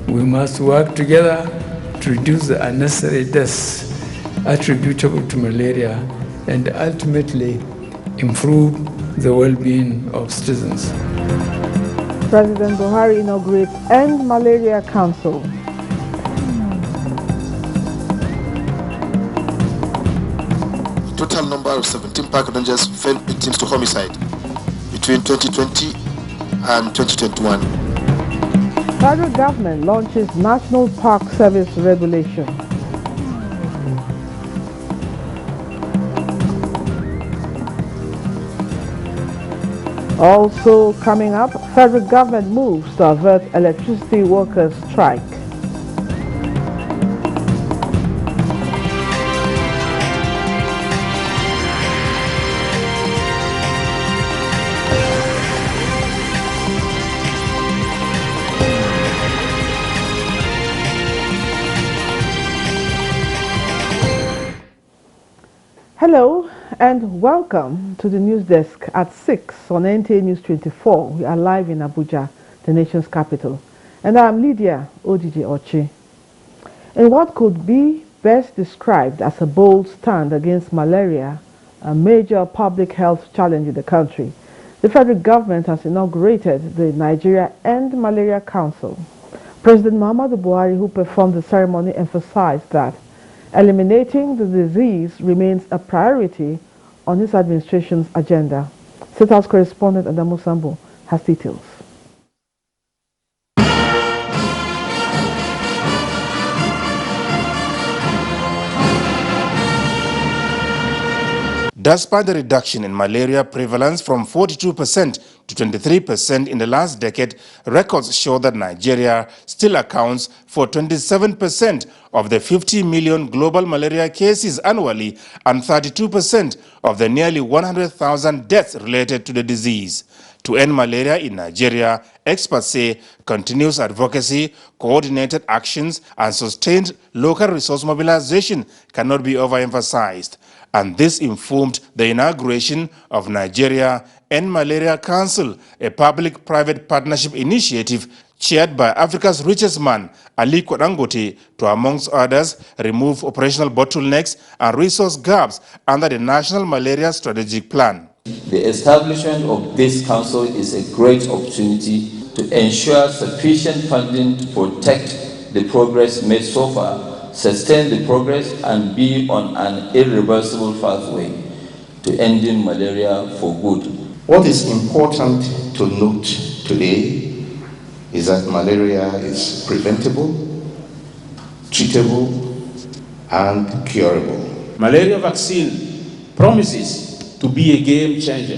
We must work together to reduce the unnecessary deaths attributable to malaria and ultimately improve the well-being of citizens. President Buhari inaugurates End Malaria Council. Total number of 17 park rangers fell victims to homicide between 2020 and 2021. Federal government launches National Park Service Regulation. Also coming up, federal government moves to avert electricity workers' strike. Hello and welcome to the news desk at 6 on NTA News 24. We are live in Abuja, the nation's capital. And I'm Lydia Odiji Ochi. In what could be best described as a bold stand against malaria, a major public health challenge in the country, the federal government has inaugurated the Nigerian End Malaria Council. President Muhammadu Buhari, who performed the ceremony, emphasized that eliminating the disease remains a priority on his administration's agenda. State House correspondent Adamu Sambo has details. Despite the reduction in malaria prevalence from 42% to 23% in the last decade, records show that Nigeria still accounts for 27% of the 50 million global malaria cases annually and 32% of the nearly 100,000 deaths related to the disease. To end malaria in Nigeria, experts say continuous advocacy, coordinated actions, and sustained local resource mobilization cannot be overemphasized. And this informed the inauguration of Nigeria End Malaria Council, a public-private partnership initiative chaired by Africa's richest man, Aliko Dangote, to, amongst others, remove operational bottlenecks and resource gaps under the National Malaria Strategic Plan. The establishment of this council is a great opportunity to ensure sufficient funding to protect the progress made so far, sustain the progress, and be on an irreversible pathway to ending malaria for good. What is important to note today is that malaria is preventable, treatable, and curable. Malaria vaccine promises to be a game changer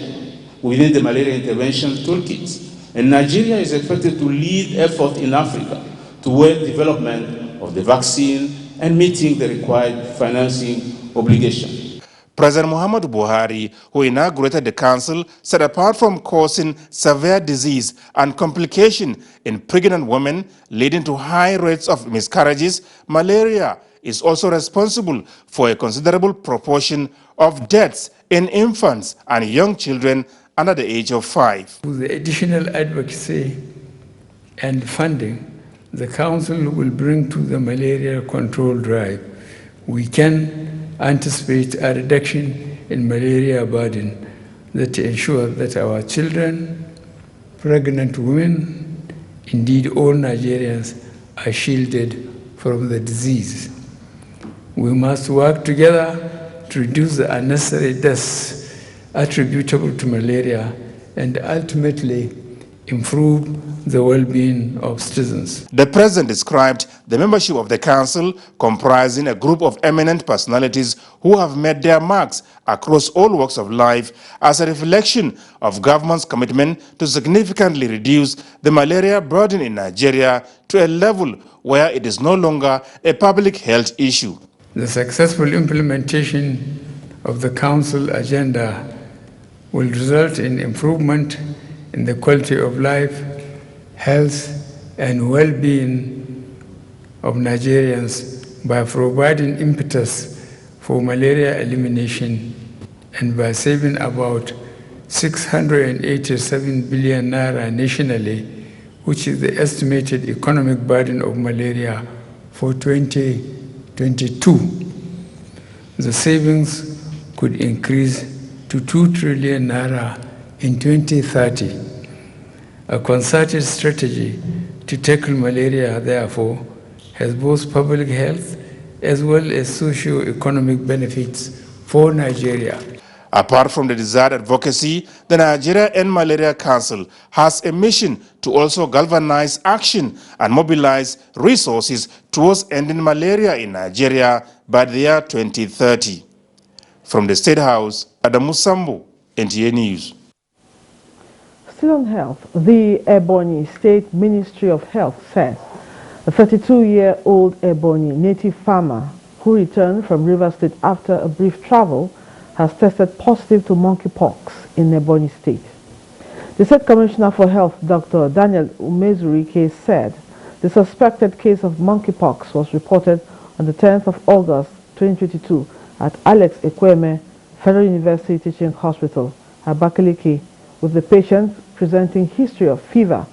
within the malaria intervention toolkit. And Nigeria is expected to lead effort in Africa toward development of the vaccine and meeting the required financing obligation. President Muhammadu Buhari, who inaugurated the council, said apart from causing severe disease and complication in pregnant women leading to high rates of miscarriages, malaria is also responsible for a considerable proportion of deaths in infants and young children under the age of 5. With the additional advocacy and funding the Council will bring to the malaria control drive, we can anticipate a reduction in malaria burden that ensure that our children, pregnant women, indeed all Nigerians, are shielded from the disease. We must work together to reduce the unnecessary deaths attributable to malaria and ultimately improve the well-being of citizens. The president described the membership of the council, comprising a group of eminent personalities who have made their marks across all walks of life, as a reflection of government's commitment to significantly reduce the malaria burden in Nigeria to a level where it is no longer a public health issue. The successful implementation of the council agenda will result in improvement in the quality of life, health, and well-being of Nigerians by providing impetus for malaria elimination and by saving about 687 billion naira nationally, which is the estimated economic burden of malaria for 2022. The savings could increase to 2 trillion naira in 2030. A concerted strategy to tackle malaria, therefore, has both public health as well as socio-economic benefits for Nigeria. Apart from the desired advocacy, the Nigeria End Malaria Council has a mission to also galvanize action and mobilize resources towards ending malaria in Nigeria by the year 2030. From the State House, Adamu Sambo, NTA News. Still on health, the Ebonyi State Ministry of Health says a 32-year-old Ebonyi native farmer who returned from Rivers State after a brief travel has tested positive to monkeypox in Ebonyi State. The State Commissioner for Health, Dr. Daniel Umezurike, said the suspected case of monkeypox was reported on the 10th of August 2022 at Alex Ekweme Federal University Teaching Hospital, Abakaliki, with the patient presenting history of fever,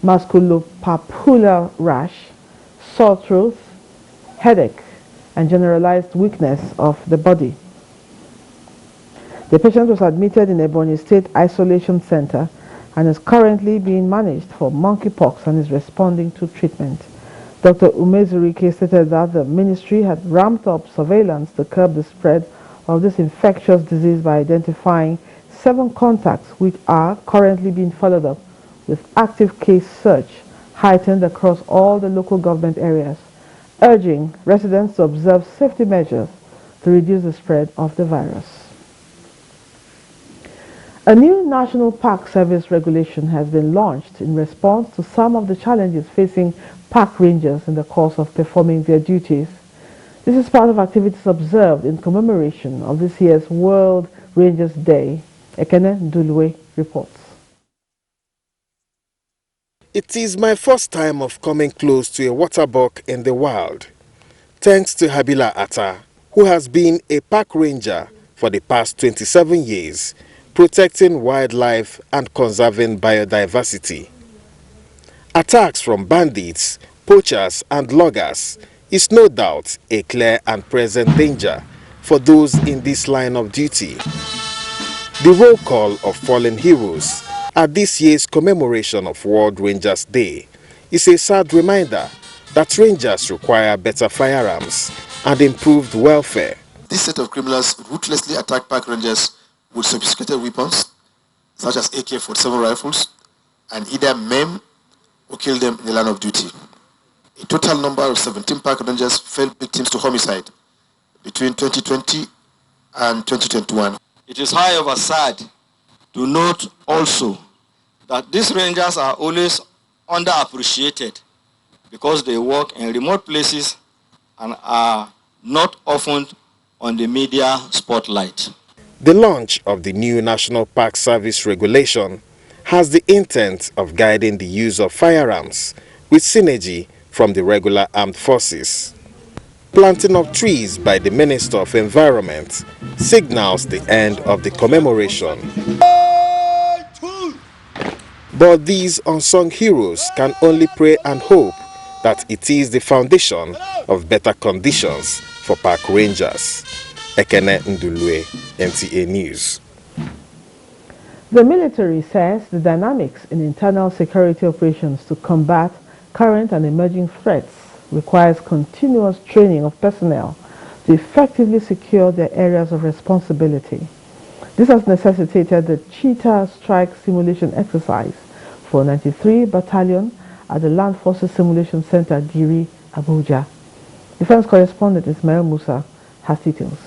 musculopapular rash, sore throat, headache, and generalized weakness of the body. The patient was admitted in Ebonyi State Isolation Center and is currently being managed for monkeypox and is responding to treatment. Dr. Umezurike stated that the ministry had ramped up surveillance to curb the spread of this infectious disease by identifying 7 contacts which are currently being followed up with active case search heightened across all the local government areas, urging residents to observe safety measures to reduce the spread of the virus. A new National Park Service regulation has been launched in response to some of the challenges facing park rangers in the course of performing their duties. This is part of activities observed in commemoration of this year's World Rangers Day. Ekene Ndulwe reports. It is my first time of coming close to a waterbuck in the wild, thanks to Habila Atta, who has been a park ranger for the past 27 years, protecting wildlife and conserving biodiversity. Attacks from bandits, poachers and loggers is no doubt a clear and present danger for those in this line of duty. The roll call of fallen heroes at this year's commemoration of World Rangers Day is a sad reminder that rangers require better firearms and improved welfare. This set of criminals ruthlessly attack park rangers with sophisticated weapons, such as AK-47 rifles, and either maim or kill them in the line of duty. A total number of 17 park rangers fell victims to homicide between 2020 and 2021. It is however sad to note also that these rangers are always underappreciated because they work in remote places and are not often on the media spotlight. The launch of the new National Park Service regulation has the intent of guiding the use of firearms with synergy from the regular armed forces. Planting of trees by the Minister of Environment signals the end of the commemoration. But these unsung heroes can only pray and hope that it is the foundation of better conditions for park rangers. Ekene Ndulwe, NTA News. The military says the dynamics in internal security operations to combat current and emerging threats requires continuous training of personnel to effectively secure their areas of responsibility. This has necessitated the Cheetah Strike Simulation Exercise for 93 Battalion at the Land Forces Simulation Center, Diri, Abuja. Defense correspondent Ismail Musa has details.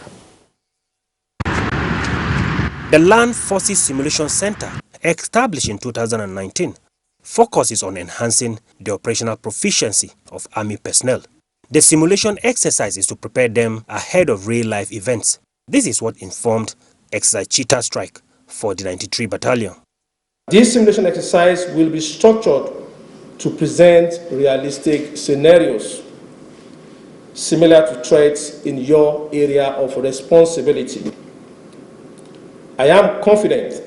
The Land Forces Simulation Center, established in 2019, focuses on enhancing the operational proficiency of Army personnel. The simulation exercise is to prepare them ahead of real-life events. This is what informed Exercise Cheetah Strike for the 93 Battalion. This simulation exercise will be structured to present realistic scenarios similar to threats in your area of responsibility. I am confident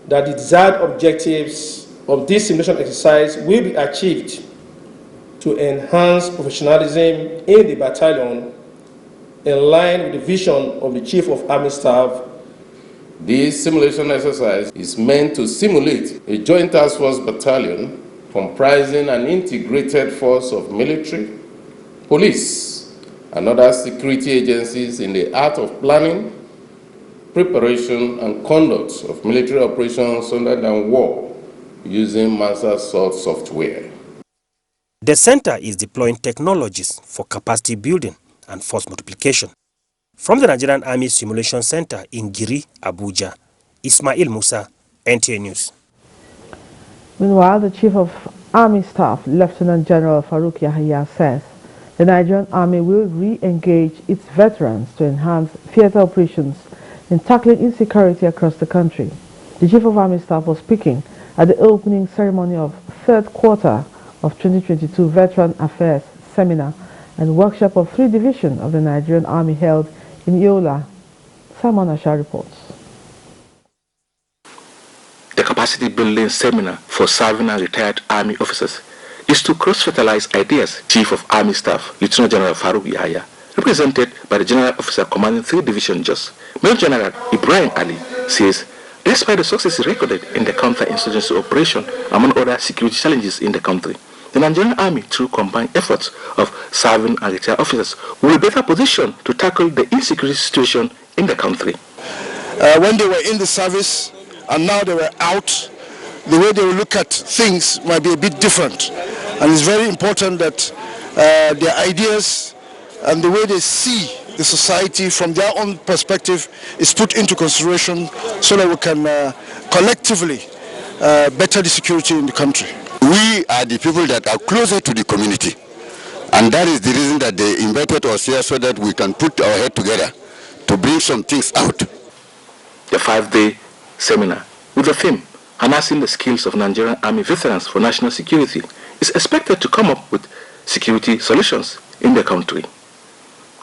that the desired objectives of this simulation exercise will be achieved to enhance professionalism in the battalion in line with the vision of the Chief of Army Staff. This simulation exercise is meant to simulate a joint task force battalion comprising an integrated force of military, police, and other security agencies in the art of planning, preparation, and conduct of military operations other than war using Master Sword software. The center is deploying technologies for capacity building and force multiplication. From the Nigerian Army Simulation Center in Giri, Abuja, Ismail Musa, NTA News. Meanwhile, the Chief of Army Staff, Lieutenant General Farouk Yahya, says the Nigerian Army will re-engage its veterans to enhance theater operations in tackling insecurity across the country. The Chief of Army Staff was speaking at the opening ceremony of third quarter of 2022 Veteran Affairs Seminar and Workshop of 3 Division of the Nigerian Army held in Yola. Simon Asha reports. The capacity building seminar for serving and retired Army officers is to cross-fertilize ideas. Chief of Army Staff, Lieutenant General Farouk Yahya, represented by the General Officer commanding 3 Division JOS, Major General Ibrahim Ali, says despite the success recorded in the counter-insurgency operation among other security challenges in the country, the Nigerian Army, through combined efforts of serving and retired officers, will be better positioned to tackle the insecurity situation in the country. When they were in the service and now they were out, the way they will look at things might be a bit different. And it's very important that their ideas and the way they see the society from their own perspective is put into consideration so that we can collectively better the security in the country. We are the people that are closer to the community, and that is the reason that they invited us here so that we can put our head together to bring some things out. The 5-day seminar with the theme Harnessing the Skills of Nigerian Army Veterans for National Security is expected to come up with security solutions in the country.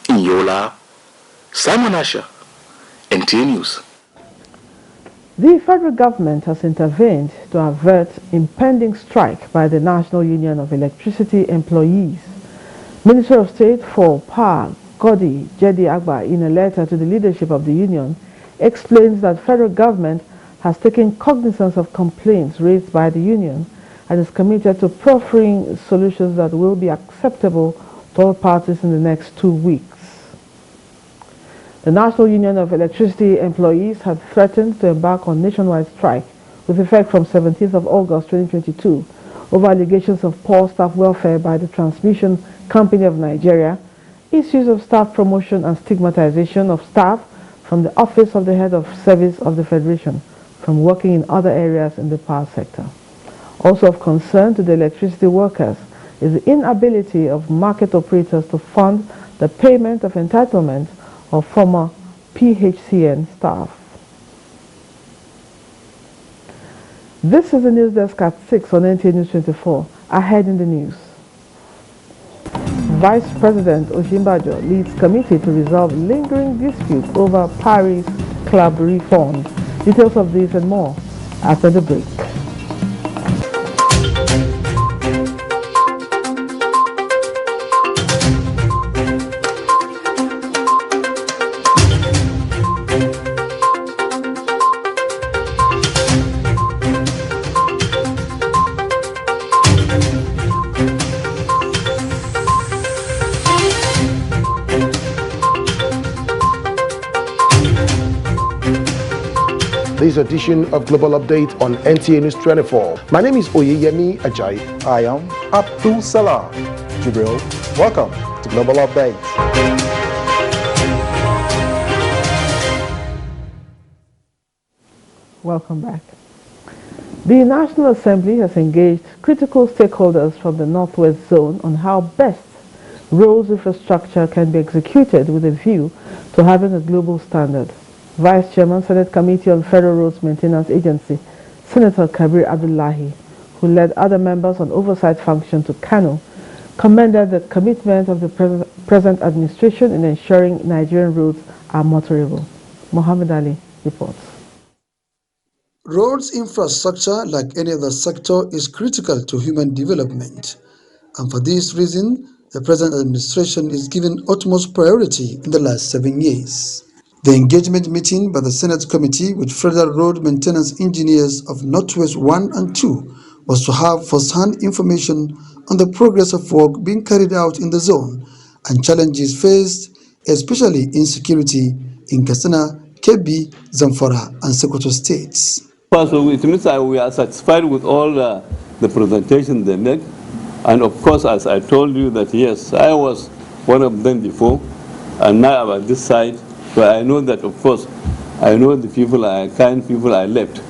In Yola, Simon Asha, NTA News. The federal government has intervened to avert impending strike by the National Union of Electricity Employees. Minister of State for Power, Godi Jedi Agba, in a letter to the leadership of the union, explains that federal government has taken cognizance of complaints raised by the union and is committed to proffering solutions that will be acceptable to all parties in the next 2 weeks. The National Union of Electricity Employees had threatened to embark on nationwide strike with effect from 17th of August 2022 over allegations of poor staff welfare by the Transmission Company of Nigeria, issues of staff promotion and stigmatization of staff from the Office of the Head of Service of the Federation from working in other areas in the power sector. Also of concern to the electricity workers is the inability of market operators to fund the payment of entitlement of former PHCN staff. This is the news desk at 6 on NTA News 24. Ahead in the news. Vice President Osinbajo leads committee to resolve lingering disputes over Paris Club refund. Details of this and more after the break. This edition of Global Update on NTA News 24. My name is Oyeyemi Ajayi. I am Abdul Salam Jibril. Welcome to Global Update. Welcome back. The National Assembly has engaged critical stakeholders from the Northwest Zone on how best roads infrastructure can be executed with a view to having a global standard. Vice Chairman, Senate Committee on Federal Roads Maintenance Agency, Senator Kabir Abdullahi, who led other members on oversight function to Kano, commended the commitment of the present administration in ensuring Nigerian roads are motorable. Mohammed Ali reports. Roads infrastructure, like any other sector, is critical to human development, and for this reason, the present administration is given utmost priority in the last 7 years. The engagement meeting by the Senate Committee with Federal Road Maintenance Engineers of Northwest 1 and 2 was to have first-hand information on the progress of work being carried out in the zone and challenges faced, especially insecurity in Katsina, Kebbi, Zamfara, and Sokoto states. First, it means that we are satisfied with all the presentation they make. And of course, as I told you that, yes, I was one of them before, and now I'm at this side. But I know that, of course, I know the people are kind people I left.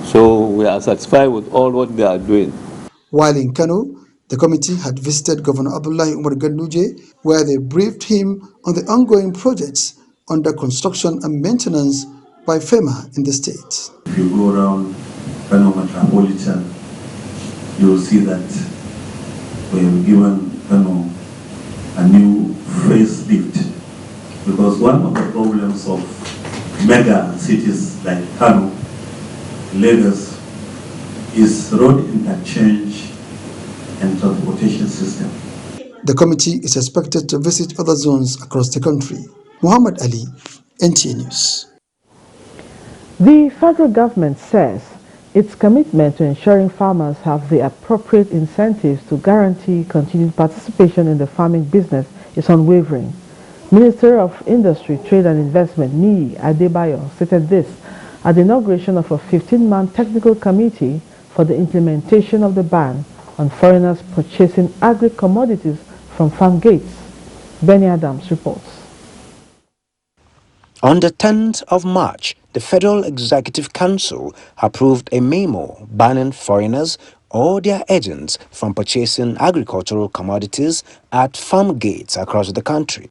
So we are satisfied with all what they are doing. While in Kano, the committee had visited Governor Abdullahi Umar Ganduje, where they briefed him on the ongoing projects under construction and maintenance by FEMA in the state. If you go around Kano Metropolitan, you will see that we have given Kano a new facelift, because one of the problems of mega cities like Kano, Lagos, is road interchange and transportation system. The committee is expected to visit other zones across the country. Muhammad Ali, NTA News. The federal government says its commitment to ensuring farmers have the appropriate incentives to guarantee continued participation in the farming business is unwavering. Minister of Industry, Trade and Investment, Niyi Adebayo, stated this at the inauguration of a 15-man technical committee for the implementation of the ban on foreigners purchasing agri-commodities from farm gates. Benny Adams reports. On the 10th of March, the Federal Executive Council approved a memo banning foreigners or their agents from purchasing agricultural commodities at farm gates across the country.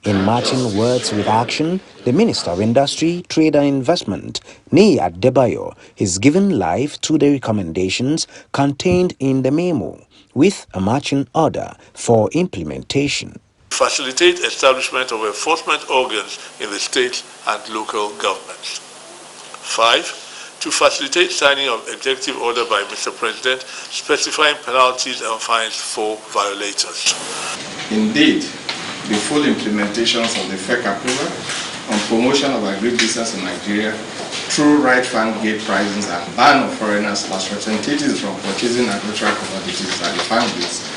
In matching words with action, the Minister of Industry, Trade and Investment, Niyi Adebayo, is giving life to the recommendations contained in the memo with a matching order for implementation. Facilitate establishment of enforcement organs in the state and local governments. 5. To facilitate signing of executive order by Mr. President specifying penalties and fines for violators. Indeed, the full implementations of the FEC approval on promotion of agribusiness in Nigeria through right farm gate pricing and ban of foreigners plus representatives from purchasing agricultural commodities at the farm gates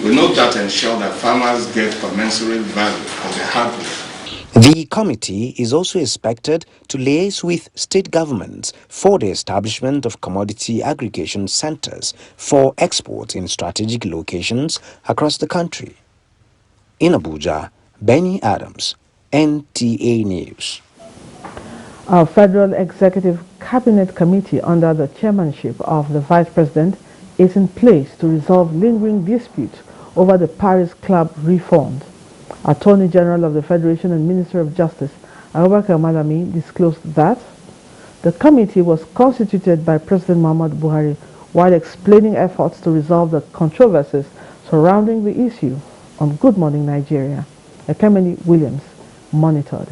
will no doubt ensure that farmers get commensurate value for their hard work. The committee is also expected to liaise with state governments for the establishment of commodity aggregation centers for export in strategic locations across the country. In Abuja, Benny Adams, NTA News. Our Federal Executive Cabinet Committee under the chairmanship of the Vice President is in place to resolve lingering disputes over the Paris Club refund. Attorney General of the Federation and Minister of Justice, Abubakar Malami, disclosed that the committee was constituted by President Muhammad Buhari while explaining efforts to resolve the controversies surrounding the issue on Good Morning Nigeria. Ekemini Williams monitored.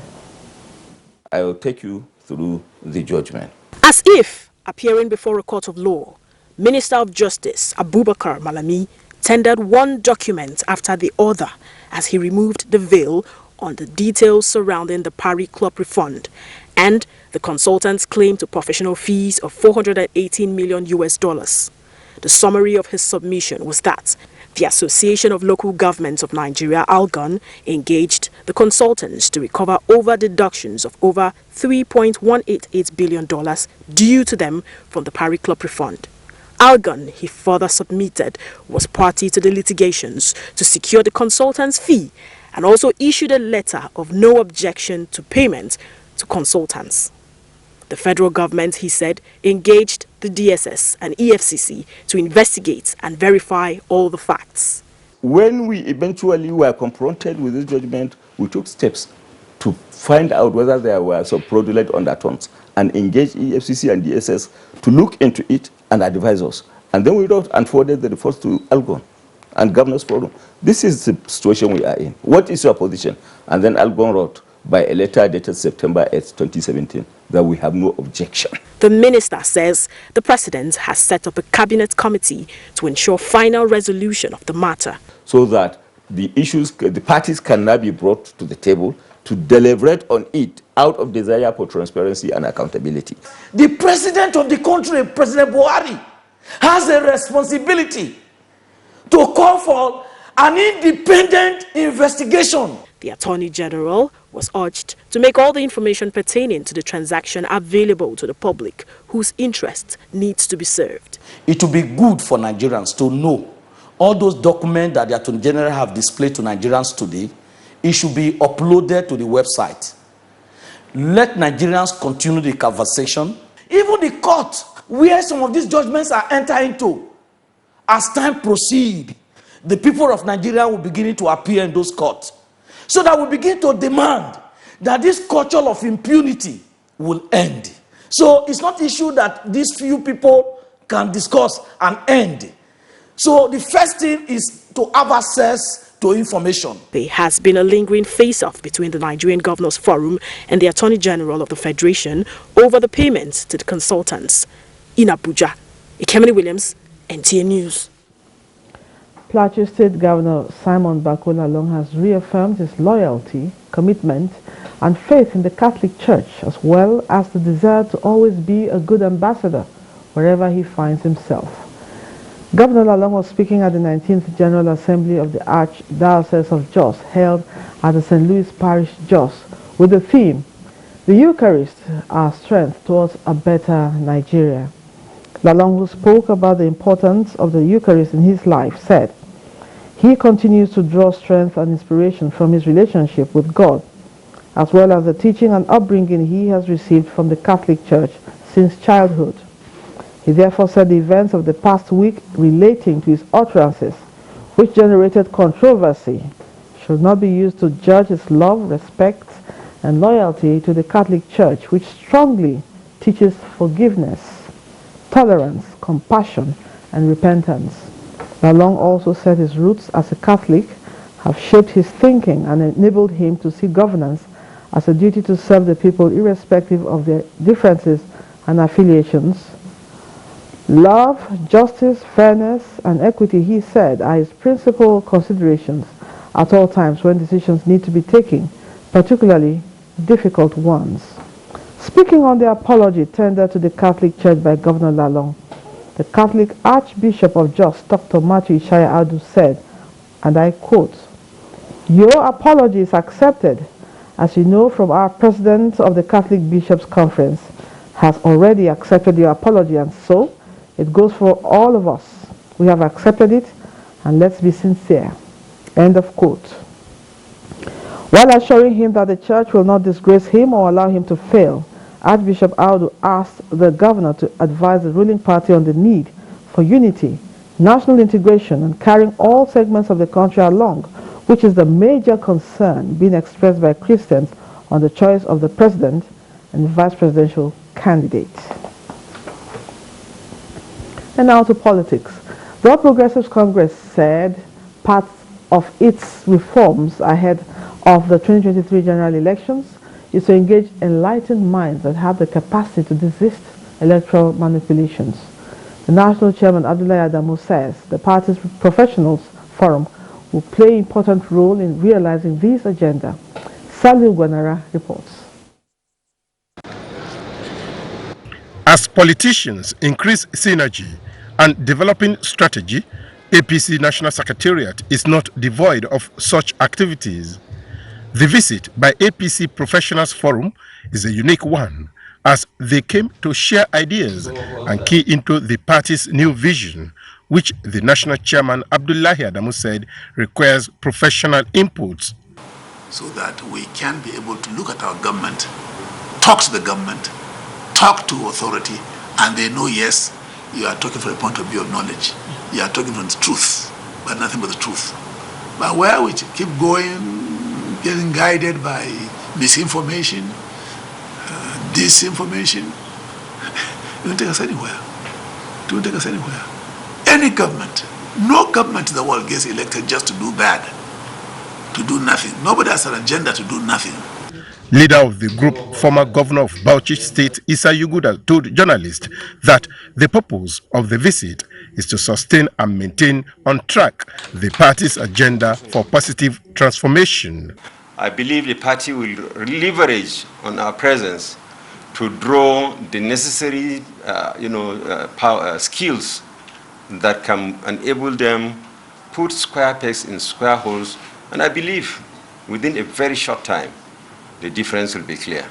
I will take you through the judgment. As if appearing before a court of law, Minister of Justice Abubakar Malami tendered one document after the other as he removed the veil on the details surrounding the Paris Club refund and the consultant's claim to professional fees of $418 million. The summary of his submission was that the Association of Local Governments of Nigeria, ALGON, engaged the consultants to recover over deductions of over $3.188 billion due to them from the Paris Club refund. ALGON, he further submitted, was party to the litigations to secure the consultant's fee and also issued a letter of no objection to payment to consultants. The federal government, he said, engaged the DSS and EFCC to investigate and verify all the facts. When we eventually were confronted with this judgment, we took steps to find out whether there were some fraudulent undertones and engaged EFCC and DSS to look into it and advise us. And then we unfolded the reports to ALGON and Governors Forum. This is the situation we are in. What is your position? And then ALGON wrote, by a letter dated September 8, 2017, that we have no objection. The minister says the president has set up a cabinet committee to ensure final resolution of the matter, so that the parties can now be brought to the table to deliberate on it out of desire for transparency and accountability. The president of the country, President Buhari, has a responsibility to call for an independent investigation. The Attorney General was urged to make all the information pertaining to the transaction available to the public whose interest needs to be served. It will be good for Nigerians to know all those documents that the Attorney General have displayed to Nigerians today. It should be uploaded to the website. Let Nigerians continue the conversation. Even the court, where some of these judgments are entered into, as time proceeds, the people of Nigeria will begin to appear in those courts. So that we begin to demand that this culture of impunity will end. So it's not an issue that these few people can discuss and end. So the first thing is to have access to information. There has been a lingering face-off between the Nigerian Governors Forum and the Attorney General of the Federation over the payments to the consultants. In Abuja, Ikemini Williams, NTA News. Plateau State Governor Simon Bakola Long has reaffirmed his loyalty, commitment, and faith in the Catholic Church, as well as the desire to always be a good ambassador wherever he finds himself. Governor Lalong was speaking at the 19th General Assembly of the Archdiocese of Jos, held at the St. Louis Parish, Jos, with the theme, "The Eucharist, Our Strength Towards a Better Nigeria." Lalong, who spoke about the importance of the Eucharist in his life, said he continues to draw strength and inspiration from his relationship with God, as well as the teaching and upbringing he has received from the Catholic Church since childhood. He therefore said the events of the past week relating to his utterances, which generated controversy, should not be used to judge his love, respect, and loyalty to the Catholic Church, which strongly teaches forgiveness, tolerance, compassion, and repentance. Lalong also said his roots as a Catholic have shaped his thinking and enabled him to see governance as a duty to serve the people irrespective of their differences and affiliations. Love, justice, fairness, and equity, he said, are his principal considerations at all times when decisions need to be taken, particularly difficult ones. Speaking on the apology tendered to the Catholic Church by Governor Lalong, the Catholic Archbishop of Jos, Dr. Matthew Ishaya Adu, said, and I quote, "Your apology is accepted. As you know from our President of the Catholic Bishops' Conference has already accepted your apology, and so it goes for all of us. We have accepted it, and let's be sincere." End of quote. While assuring him that the church will not disgrace him or allow him to fail, Archbishop Audu asked the governor to advise the ruling party on the need for unity, national integration, and carrying all segments of the country along, which is the major concern being expressed by Christians on the choice of the president and vice presidential candidate. And now to politics. The All Progressives Congress said part of its reforms ahead of the 2023 general elections is to engage enlightened minds that have the capacity to resist electoral manipulations. The national chairman, Abdullahi Adamu, says the party's professionals forum will play an important role in realizing this agenda. Salil Gwanara reports. As politicians increase synergy and developing strategy, APC National Secretariat is not devoid of such activities. The visit by APC Professionals Forum is a unique one, as they came to share ideas and key into the party's new vision, which the national chairman Abdullahi Adamu said requires professional inputs. So that we can be able to look at our government, talk to the government, talk to authority, and they know, yes, you are talking from a point of view of knowledge. You are talking from the truth, but nothing but the truth. But where we keep going, getting guided by misinformation, disinformation, it won't take us anywhere. It won't take us anywhere. Any government, no government in the world gets elected just to do bad, to do nothing. Nobody has an agenda to do nothing. Leader of the group, former governor of Bauchi State, Issa Yuguda, told journalists that the purpose of the visit is to sustain and maintain on track the party's agenda for positive transformation. I believe the party will leverage on our presence to draw the necessary skills that can enable them put square pegs in square holes, and I believe within a very short time the difference will be clear.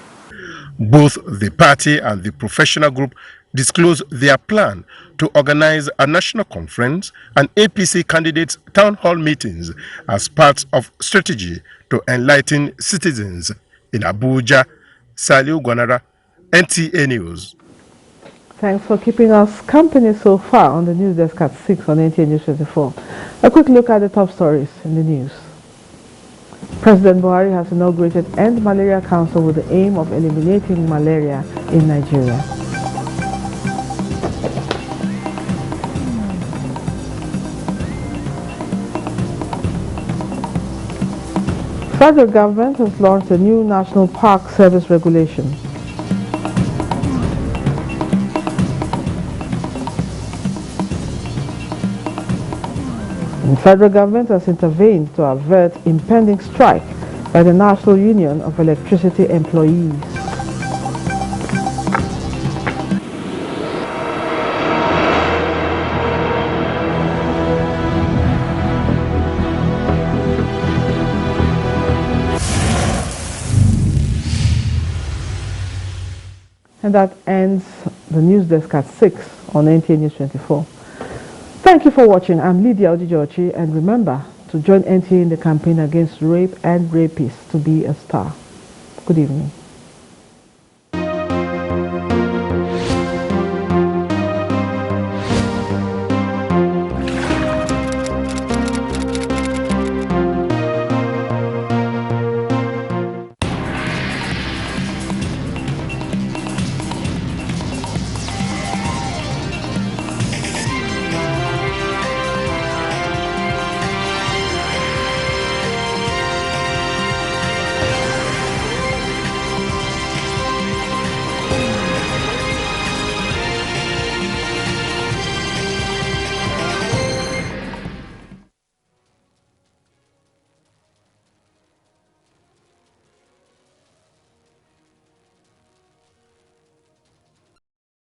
Both the party and the professional group disclosed their plan to organize a national conference and APC candidates' town hall meetings as part of strategy to enlighten citizens. In Abuja, Saliu Gwanara, NTA News. Thanks for keeping us company so far on the news desk at 6 on NTA News 24. A quick look at the top stories in the news. President Buhari has inaugurated End Malaria Council with the aim of eliminating malaria in Nigeria. Federal government has launched a new National Park Service regulation. The federal government has intervened to avert impending strike by the National Union of Electricity Employees. And that ends the news desk at 6 on NTA News 24. Thank you for watching. I'm Lydia Odijochi, and remember to join NTA in the campaign against rape and rapists to be a star. Good evening.